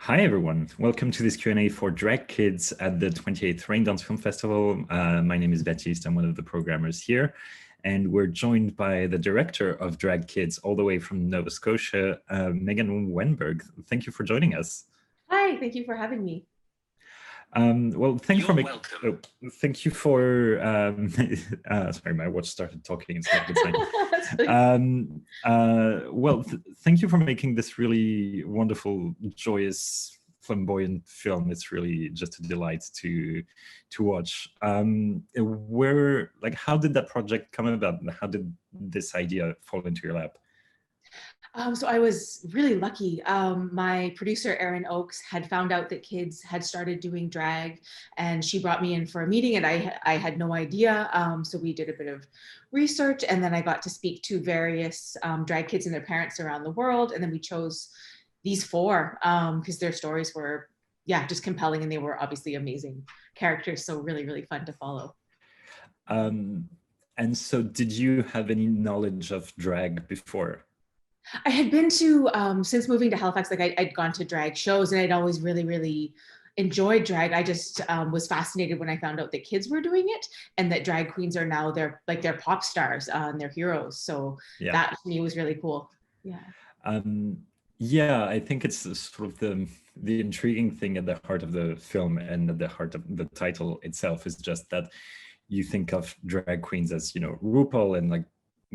Hi everyone, welcome to this Q&A for Drag Kids at the 28th Raindance Film Festival. My name is Baptiste, I'm one of the programmers here, and we're joined by the director of Drag Kids all the way from Nova Scotia, Megan Wennberg. Thank you for joining us. Hi, thank you for having me. Thank you for sorry, my watch started talking. It's not a good sign. Thank you for making this really wonderful, joyous, flamboyant film. It's really just a delight to watch. How did that project come about? How did this idea fall into your lap? So I was really lucky. My producer, Erin Oakes, had found out that kids had started doing drag, and she brought me in for a meeting, and I had no idea. So we did a bit of research, and then I got to speak to various drag kids and their parents around the world. And then we chose these four because their stories were, just compelling, and they were obviously amazing characters. So really, really fun to follow. And so did you have any knowledge of drag before? I had been to, since moving to Halifax, like I'd gone to drag shows, and I'd always really, really enjoyed drag. I just was fascinated when I found out that kids were doing it, and that drag queens are now they're pop stars and they're heroes. So that to me was really cool. Yeah, I think it's sort of the intriguing thing at the heart of the film and at the heart of the title itself is just that you think of drag queens as, you know, RuPaul and like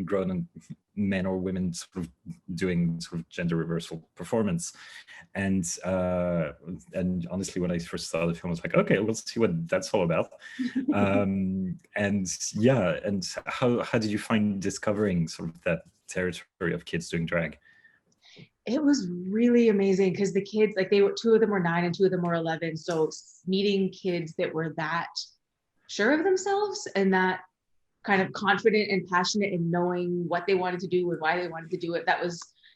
grown men or women sort of doing sort of gender reversal performance. And honestly, when I first saw the film, I was like, okay, let's see what that's all about. And how did you find discovering sort of that territory of kids doing drag? It was really amazing because the kids, like two of them were 9 and 2 of them were 11. So meeting kids that were that sure of themselves and that kind of confident and passionate in knowing what they wanted to do and why they wanted to do it. It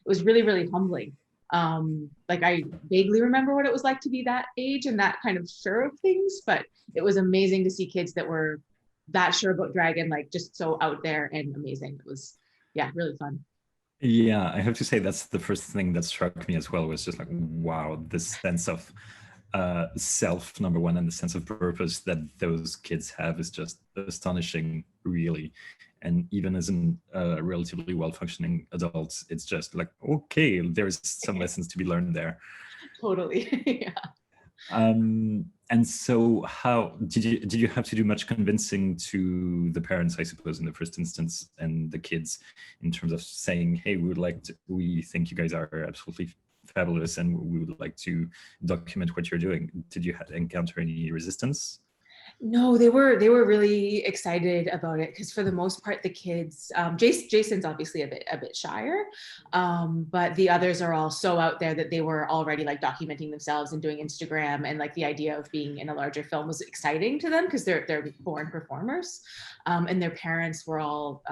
was really, really humbling. Like I vaguely remember what it was like to be that age and that kind of sure of things, but it was amazing to see kids that were that sure about drag and like just so out there and amazing. It was, really fun. Yeah, I have to say that's the first thing that struck me as well, was just like, wow, this sense of self, number one, and the sense of purpose that those kids have is just astonishing, really. And even as a relatively well-functioning adult, it's just like, okay, there's some lessons to be learned there. Totally. Yeah. And so how did you have to do much convincing to the parents, I suppose, in the first instance, and the kids, in terms of saying, hey, we think you guys are absolutely fabulous and we would like to document what you're doing? Did you encounter any resistance? No, they were really excited about it because for the most part, the kids, Jason's obviously a bit shyer, but the others are all so out there that they were already like documenting themselves and doing Instagram, and like the idea of being in a larger film was exciting to them because they're born performers, and their parents were all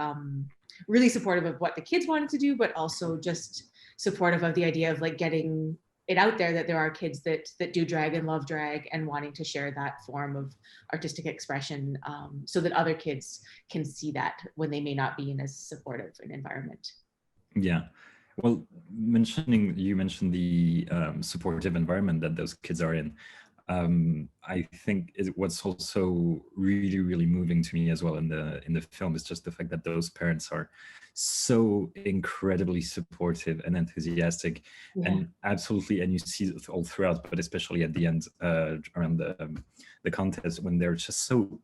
really supportive of what the kids wanted to do, but also just supportive of the idea of like getting it out there that there are kids that do drag and love drag and wanting to share that form of artistic expression, so that other kids can see that when they may not be in as supportive an environment. Yeah. Well, you mentioned the supportive environment that those kids are in. I think what's also really, really moving to me as well in the film is just the fact that those parents are so incredibly supportive and enthusiastic, and absolutely, and you see it all throughout, but especially at the end around the contest, when they're just so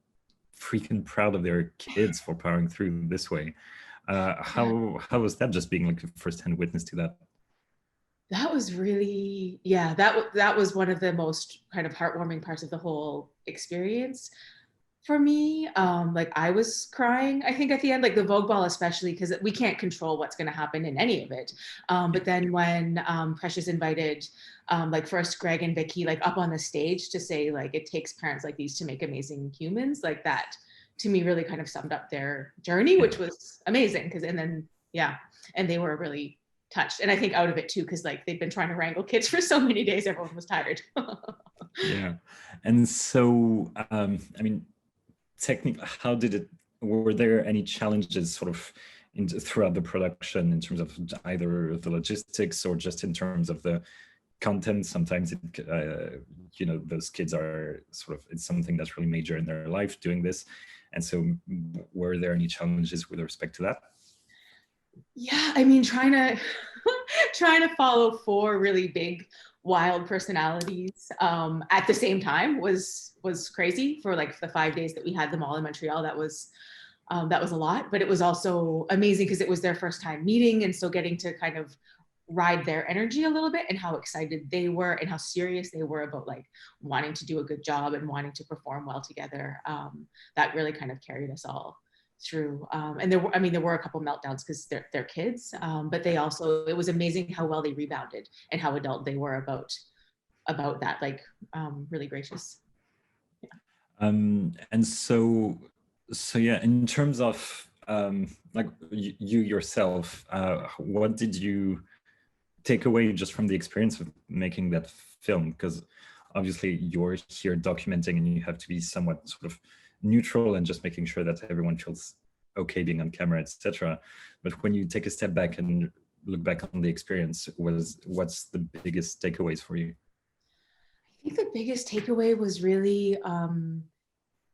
freaking proud of their kids for powering through this way. How was that, just being like a first-hand witness to that? That was really, that was one of the most kind of heartwarming parts of the whole experience for me. Like I was crying, I think at the end, like the Vogue Ball especially, because we can't control what's going to happen in any of it. But then when Precious invited like first Greg and Vicky like up on the stage to say like it takes parents like these to make amazing humans, like that to me really kind of summed up their journey, which was amazing. And they were really touched, and I think out of it too, because like they've been trying to wrangle kids for so many days, everyone was tired. Yeah. And so I mean, technically, were there any challenges sort of throughout the production in terms of either the logistics or just in terms of the content. Sometimes it, you know, those kids are sort of, it's something that's really major in their life doing this. And so were there any challenges with respect to that? Yeah, I mean, trying to trying to follow four really big, wild personalities at the same time was crazy for like the 5 days that we had them all in Montreal. That was a lot, but it was also amazing because it was their first time meeting, and so getting to kind of ride their energy a little bit and how excited they were and how serious they were about like wanting to do a good job and wanting to perform well together. That really kind of carried us all through. And there were, I mean, there were a couple meltdowns because they're kids, but they also, it was amazing how well they rebounded and how adult they were about that, like really gracious. Yeah. And so yeah, in terms of like you yourself, what did you take away just from the experience of making that film? Because obviously you're here documenting and you have to be somewhat sort of neutral and just making sure that everyone feels okay being on camera, etc. But when you take a step back and look back on the experience, what's the biggest takeaways for you? I think the biggest takeaway was really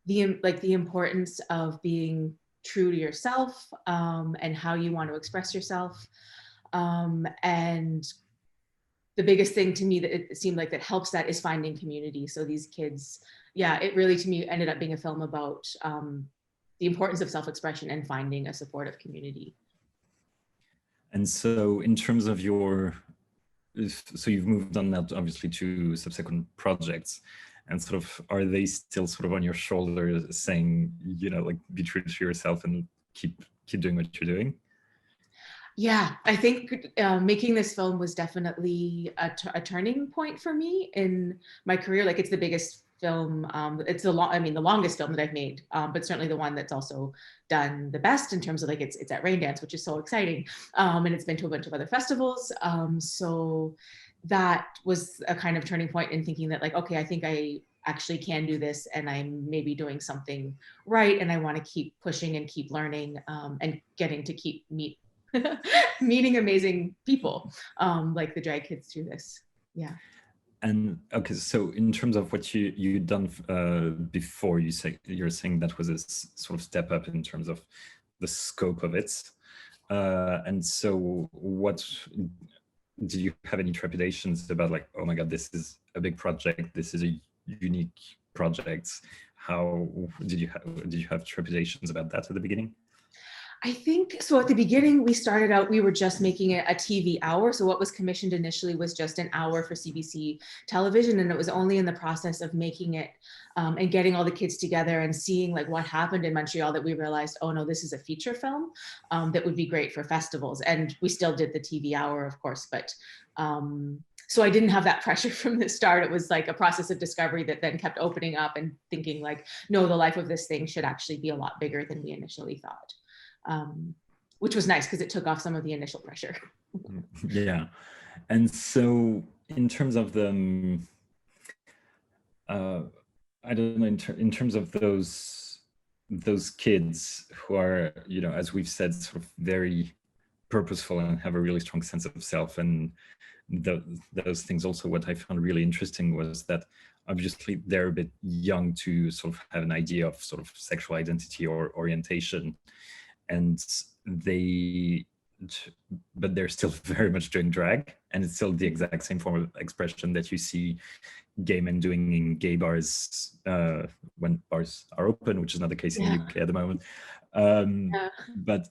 the importance of being true to yourself and how you want to express yourself. And the biggest thing to me that it seemed like that helps that is finding community. So these kids, yeah, it really to me ended up being a film about the importance of self-expression and finding a supportive community. And so in terms of your, so you've moved on now obviously to subsequent projects, and sort of, are they still sort of on your shoulder saying, you know, like be true to yourself and keep doing what you're doing? Yeah, I think making this film was definitely a turning point for me in my career. Like it's the biggest film. It's the longest film that I've made, but certainly the one that's also done the best in terms of like it's at Raindance, which is so exciting, and it's been to a bunch of other festivals. So that was a kind of turning point in thinking that like, okay, I think I actually can do this, and I'm maybe doing something right, and I want to keep pushing and keep learning, and getting to keep meeting amazing people like the drag kids through this. Yeah. And okay, so in terms of what you'd done before, you're saying that was a sort of step up in terms of the scope of it. And so what, did you have any trepidations about like, oh my God, this is a big project, this is a unique project? How did you have trepidations about that at the beginning? I think so. At the beginning, we started out, we were just making it a TV hour. So what was commissioned initially was just an hour for CBC television. And it was only in the process of making it and getting all the kids together and seeing like what happened in Montreal that we realized, oh no, this is a feature film that would be great for festivals. And we still did the TV hour, of course, but so I didn't have that pressure from the start. It was like a process of discovery that then kept opening up and thinking like, no, the life of this thing should actually be a lot bigger than we initially thought. Which was nice because it took off some of the initial pressure. Yeah. And so in terms of the, I don't know, in terms of those kids who are, you know, as we've said, sort of very purposeful and have a really strong sense of self, and those things also, what I found really interesting was that obviously they're a bit young to sort of have an idea of sort of sexual identity or orientation, and but they're still very much doing drag, and it's still the exact same form of expression that you see gay men doing in gay bars when bars are open, which is not the case in the UK at the moment. But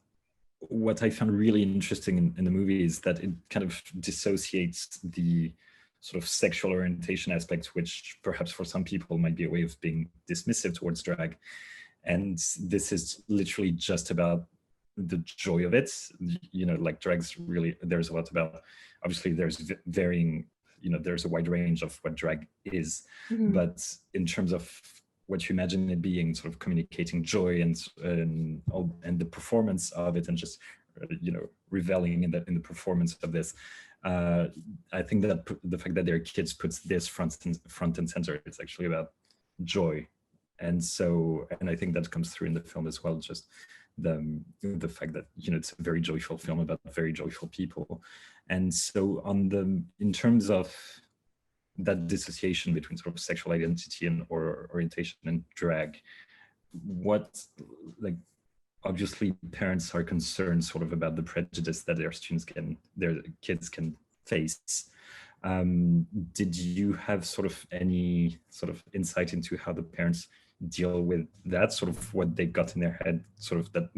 what I found really interesting in the movie is that it kind of dissociates the sort of sexual orientation aspect, which perhaps for some people might be a way of being dismissive towards drag. And this is literally just about the joy of it. You know, like drag's really, there's a lot about, obviously there's varying, you know, there's a wide range of what drag is, but in terms of what you imagine it being, sort of communicating joy and the performance of it, and just, you know, reveling in the performance of this. I think that the fact that they're kids puts this front and center. It's actually about joy. And so, and I think that comes through in the film as well, just the fact that, you know, it's a very joyful film about very joyful people. And so in terms of that dissociation between sort of sexual identity and or orientation and drag, what, like, obviously parents are concerned sort of about the prejudice that their kids can face. Did you have sort of any sort of insight into how the parents deal with that, sort of what they've got in their head, sort of about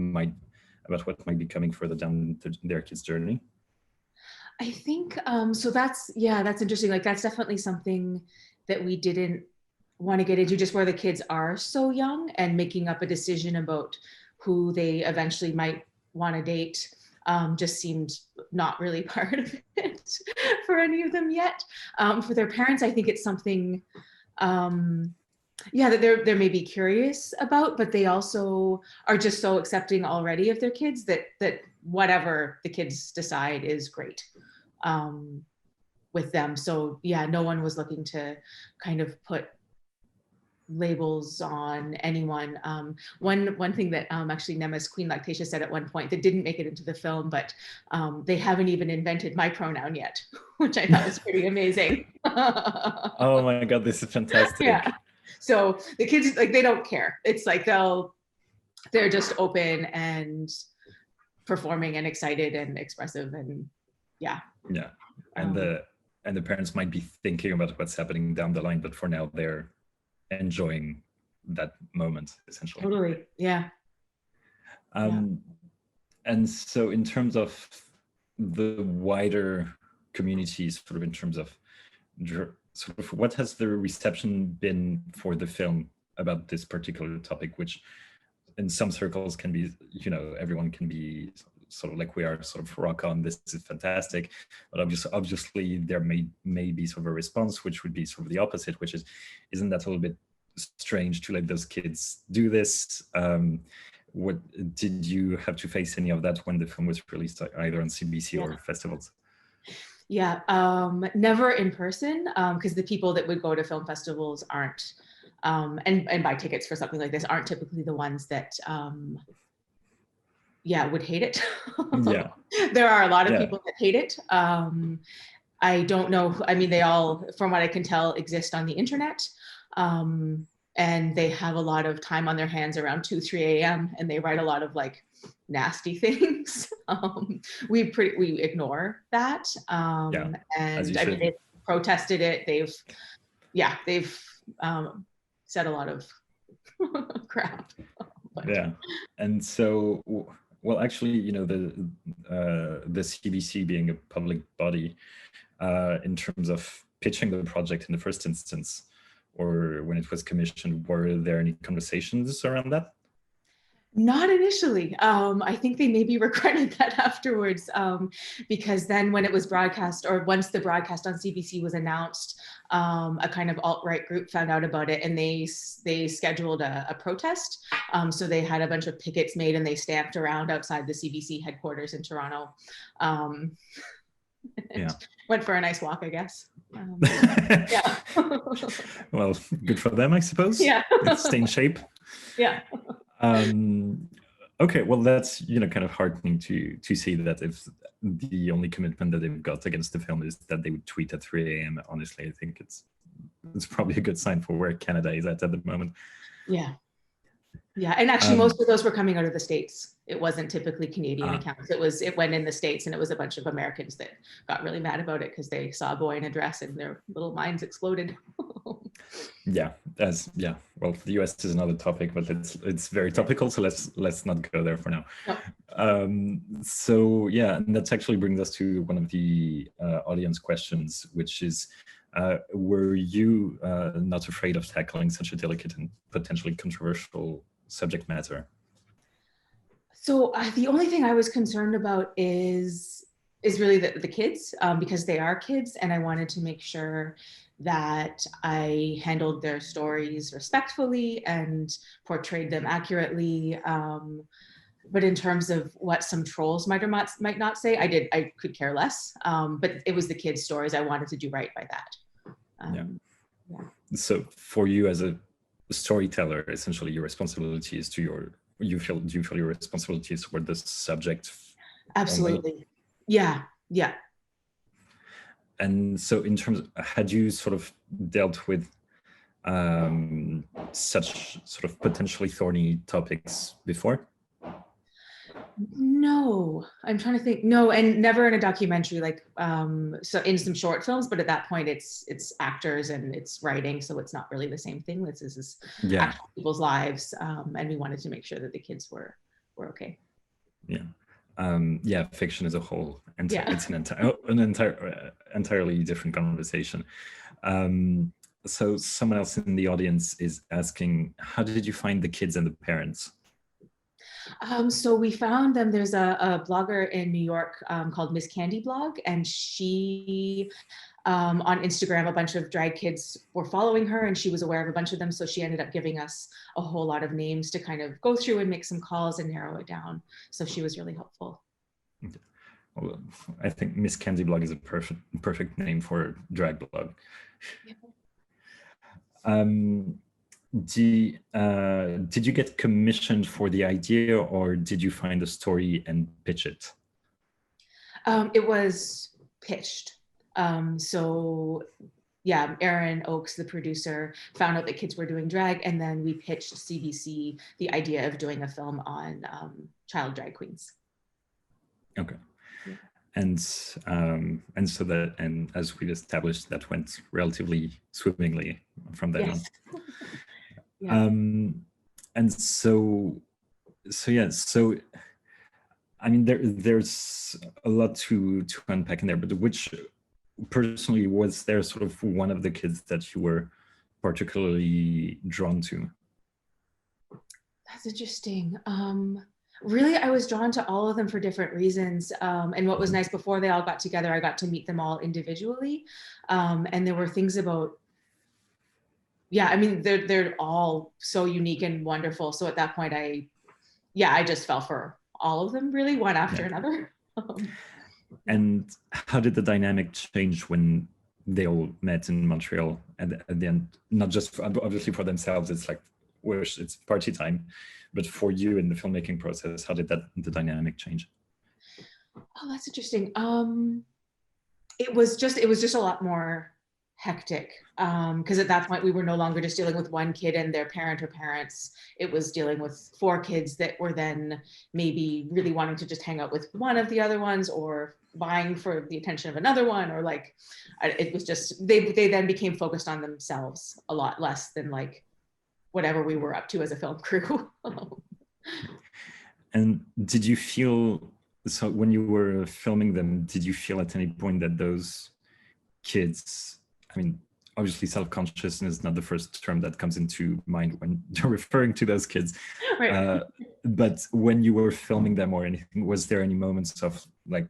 what might be coming further down their kids' journey? I think, so that's interesting. Like, that's definitely something that we didn't want to get into, just where the kids are so young and making up a decision about who they eventually might want to date. Just seemed not really part of it for any of them yet. For their parents, I think it's something, that they're maybe curious about, but they also are just so accepting already of their kids that whatever the kids decide is great with them. So yeah, no one was looking to kind of put labels on anyone. One thing that actually Nema's Queen Lactatia said at one point that didn't make it into the film, but they haven't even invented my pronoun yet, which I thought was pretty amazing. Oh my God, this is fantastic. Yeah. So the kids, like, they don't care. It's like they're just open and performing and excited and expressive, and yeah. Yeah. And the parents might be thinking about what's happening down the line, but for now they're enjoying that moment, essentially. Totally. Yeah. And so in terms of the wider community, sort of in terms of sort of what has the reception been for the film about this particular topic, which in some circles can be, everyone can be sort of like, we are sort of rock on, this is fantastic, but obviously there may be sort of a response which would be sort of the opposite, which is, isn't that a little bit strange to let those kids do this? What did you have to face any of that when the film was released, either on CBC or festivals? Yeah, never in person, because the people that would go to film festivals aren't, and buy tickets for something like this, aren't typically the ones that would hate it. Yeah. There are a lot of people that hate it. I don't know, I mean, they all, from what I can tell, exist on the internet. And they have a lot of time on their hands around 2-3 a.m. and they write a lot of like nasty things. We ignore that. And I mean, they've protested it. They've said a lot of crap. Yeah. And so, well, actually, the CBC being a public body, in terms of pitching the project in the first instance, or when it was commissioned, were there any conversations around that? Not initially. I think they maybe regretted that afterwards, because then when it was broadcast, or once the broadcast on CBC was announced, a kind of alt-right group found out about it, and they scheduled a protest. So they had a bunch of pickets made and they stamped around outside the CBC headquarters in Toronto. Went for a nice walk, I guess. Yeah. Well, good for them, I suppose. Yeah. Stay in shape. Yeah. Okay, well, that's kind of heartening to see that if the only commitment that they've got against the film is that they would tweet at 3 a.m. Honestly, I think it's probably a good sign for where Canada is at the moment. Yeah. Yeah, and actually most of those were coming out of the States. It wasn't typically Canadian accounts. It went in the States, and it was a bunch of Americans that got really mad about it because they saw a boy in a dress and their little minds exploded. Well, the US is another topic, but it's very topical, so let's not go there for now. No. So yeah, and that actually brings us to one of the audience questions, which is, were you not afraid of tackling such a delicate and potentially controversial subject matter? So the only thing I was concerned about is really the kids, because they are kids, and I wanted to make sure that I handled their stories respectfully and portrayed them accurately. But in terms of what some trolls might or might not say, I could care less. But it was the kids' stories. I wanted to do right by that. So for you as a storyteller, essentially your responsibility is do you feel your responsibility is toward the subject? Absolutely. Only? Yeah. And so in terms had you sort of dealt with such sort of potentially thorny topics before? No, I'm trying to think. No, and never in a documentary, like so in some short films, but at that point it's actors and it's writing, so it's not really the same thing. This is Yeah. actual people's lives, and we wanted to make sure that the kids were okay. Yeah. Yeah, fiction as a whole, and Yeah. it's entirely different conversation. So someone else in the audience is asking, how did you find the kids and the parents? So we found them. There's a blogger in New York called Miss Candy Blog, and she on Instagram, a bunch of drag kids were following her, and she was aware of a bunch of them. So she ended up giving us a whole lot of names to kind of go through and make some calls and narrow it down. So she was really helpful. Well, I think Miss Candy Blog is a perfect name for a drag blog. Yeah. Did you get commissioned for the idea, or did you find a story and pitch it? It was pitched. So yeah, Aaron Oakes, the producer, found out that kids were doing drag, and then we pitched CBC the idea of doing a film on child drag queens. Okay. Yeah. And so that, and as we've established, that went relatively swimmingly from then Yes. on. Yeah. And so yeah, so I mean, there's a lot to unpack in there, but which personally was there sort of one of the kids that you were particularly drawn to? That's interesting. Really, I was drawn to all of them for different reasons. And what was nice, before they all got together, I got to meet them all individually. And there were things about, yeah, I mean, they're all so unique and wonderful. So at that point, I just fell for all of them, really, one after another. And how did the dynamic change when they all met in Montreal at the end? Not just obviously for themselves, it's like, it's party time, but for you in the filmmaking process, how did the dynamic change? Oh, that's interesting. It was just a lot more hectic, because at that point we were no longer just dealing with one kid and their parent or parents. It was dealing with 4 kids that were then maybe really wanting to just hang out with one of the other ones, or vying for the attention of another one, or like, it was just, they then became focused on themselves a lot less than like whatever we were up to as a film crew. And did you feel, so when you were filming them, did you feel at any point that those kids, I mean, obviously self-consciousness is not the first term that comes into mind when you're referring to those kids, Right. but when you were filming them or anything, was there any moments of like,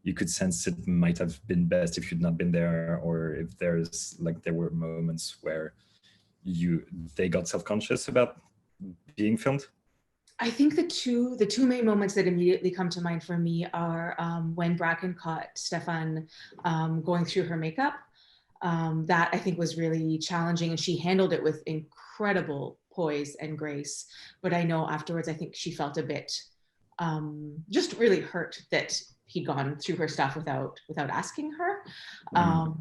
you could sense it might have been best if you'd not been there, or if there's like, there were moments where they got self-conscious about being filmed? I think the two main moments that immediately come to mind for me are when Bracken caught Stefan going through her makeup. That I think was really challenging, and she handled it with incredible poise and grace. But I know afterwards, I think she felt a bit just really hurt that he'd gone through her stuff without asking her.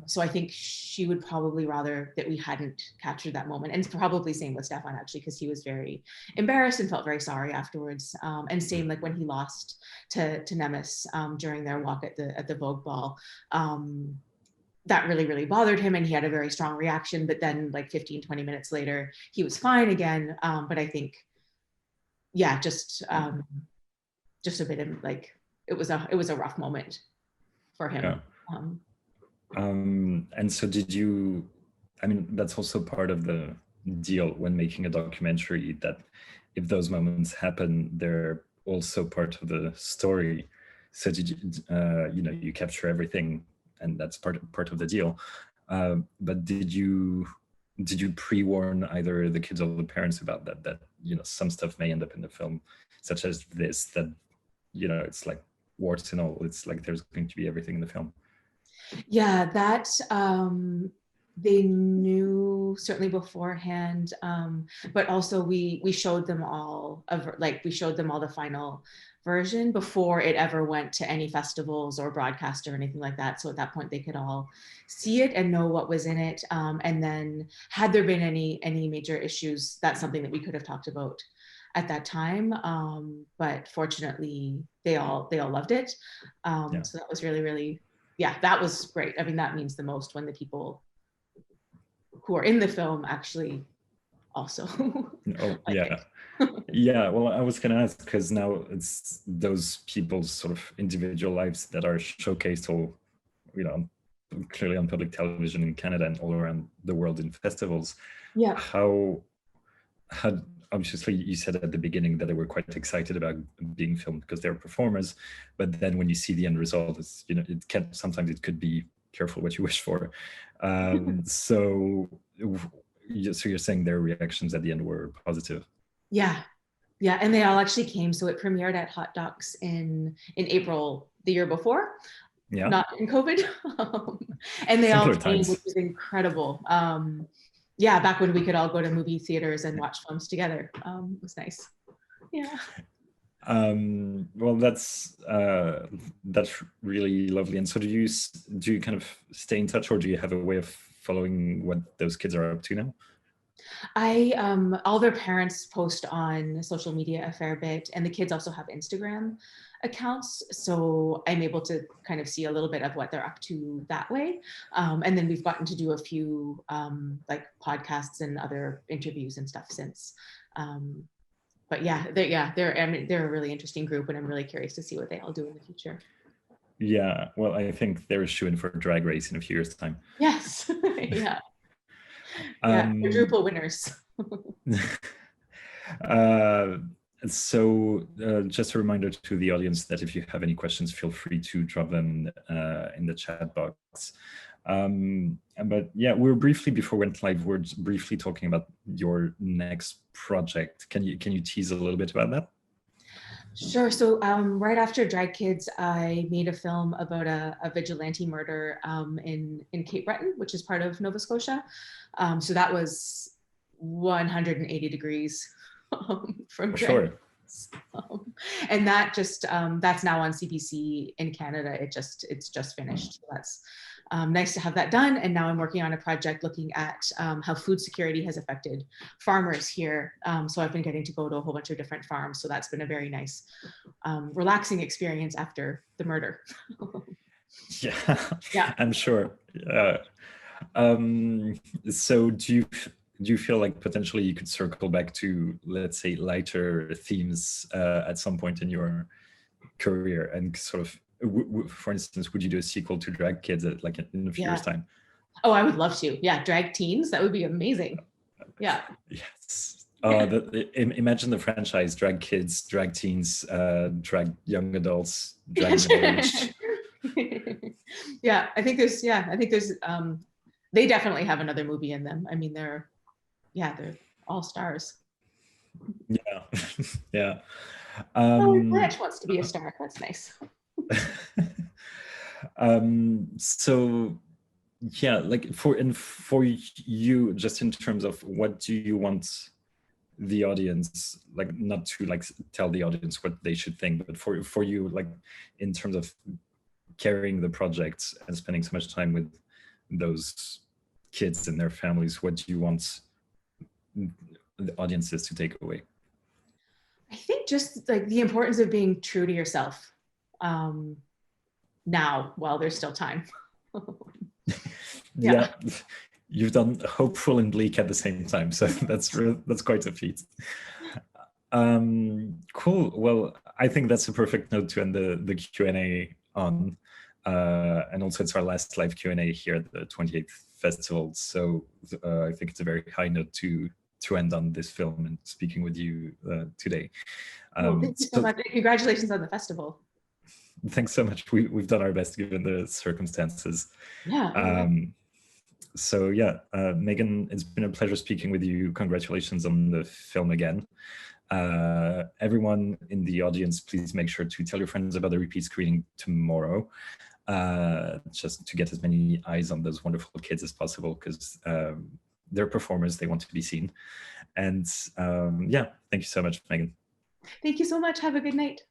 So I think she would probably rather that we hadn't captured that moment. And probably same with Stefan, actually, because he was very embarrassed and felt very sorry afterwards. And same like when he lost to Nemes during their walk at the Vogue Ball. That really, really bothered him, and he had a very strong reaction. But then like 15, 20 minutes later, he was fine again. But I think, yeah, just a bit of like, it was a rough moment for him. Yeah. And so did you, I mean, that's also part of the deal when making a documentary, that if those moments happen, they're also part of the story. So did you, you capture everything, and that's part of the deal. But did you pre-warn either the kids or the parents about that some stuff may end up in the film, such as this, that it's like warts and all, it's like there's going to be everything in the film? Yeah, that they knew certainly beforehand, but also we showed them all the final version before it ever went to any festivals or broadcast or anything like that. So at that point they could all see it and know what was in it. And then had there been any major issues, that's something that we could have talked about at that time. But fortunately they all loved it. So that was really, really, yeah, that was great. I mean, that means the most when the people who are in the film actually also Oh, like yeah. it. Yeah, well, I was going to ask, because now it's those people's sort of individual lives that are showcased all, you know, clearly on public television in Canada and all around the world in festivals. Yeah. How obviously you said at the beginning that they were quite excited about being filmed because they're performers, but then when you see the end result, it's, you know, it can sometimes, it could be careful what you wish for. So you're saying their reactions at the end were positive? Yeah. Yeah. And they all actually came. So it premiered at Hot Docs in April the year before, Yeah. not in COVID. And they Simpler all came, times. which was incredible. Yeah, back when we could all go to movie theaters and watch films together. It was nice. Yeah. Well, that's really lovely. And so do you kind of stay in touch, or do you have a way of following what those kids are up to now? All their parents post on social media a fair bit, and the kids also have Instagram accounts. So I'm able to kind of see a little bit of what they're up to that way. And then we've gotten to do a few like podcasts and other interviews and stuff since. But yeah, they're a really interesting group, and I'm really curious to see what they all do in the future. Yeah, well, I think they're shooing for a drag race in a few years' time. Yes. Yeah. Yeah, quadruple winners. So just a reminder to the audience that if you have any questions, feel free to drop them in the chat box. But yeah, we're briefly, before we went live, we're briefly talking about your next project. Can you tease a little bit about that? Sure. So right after Drag Kids, I made a film about a vigilante murder in Cape Breton, which is part of Nova Scotia. So that was 180 degrees from Sure. And that just that's now on CBC in Canada. It's just finished. So that's nice to have that done. And now I'm working on a project looking at how food security has affected farmers here. So I've been getting to go to a whole bunch of different farms. So that's been a very nice, relaxing experience after the murder. Yeah, I'm sure. So do you feel like potentially you could circle back to, let's say, lighter themes at some point in your career, and sort of, for instance, would you do a sequel to Drag Kids like in a few years' time? Oh, I would love to. Yeah, drag teens. That would be amazing. Yeah. Yes. Imagine the franchise: Drag Kids, Drag Teens, Drag Young Adults, Drag Middle-aged. Yeah, I think there's they definitely have another movie in them. I mean, they're all stars. Yeah. Yeah. Blanche wants to be a star. That's nice. So yeah, like for you, just in terms of what do you want the audience, like, not to like tell the audience what they should think, but for you, like in terms of carrying the project and spending so much time with those kids and their families, what do you want the audiences to take away? I think just like the importance of being true to yourself now while there's still time. Yeah. You've done hopeful and bleak at the same time, so that's quite a feat. Cool. Well, I think that's a perfect note to end the Q&A on. And also it's our last live Q&A here at the 28th Festival. So I think it's a very high note to end on this film and speaking with you today. Thank you so much. Congratulations on the festival. Thanks so much. We've done our best given the circumstances. Yeah. So yeah, Megan, it's been a pleasure speaking with you. Congratulations on the film again. Everyone in the audience, please make sure to tell your friends about the repeat screening tomorrow, just to get as many eyes on those wonderful kids as possible, because they're performers, they want to be seen. And yeah, thank you so much, Megan. Thank you so much. Have a good night.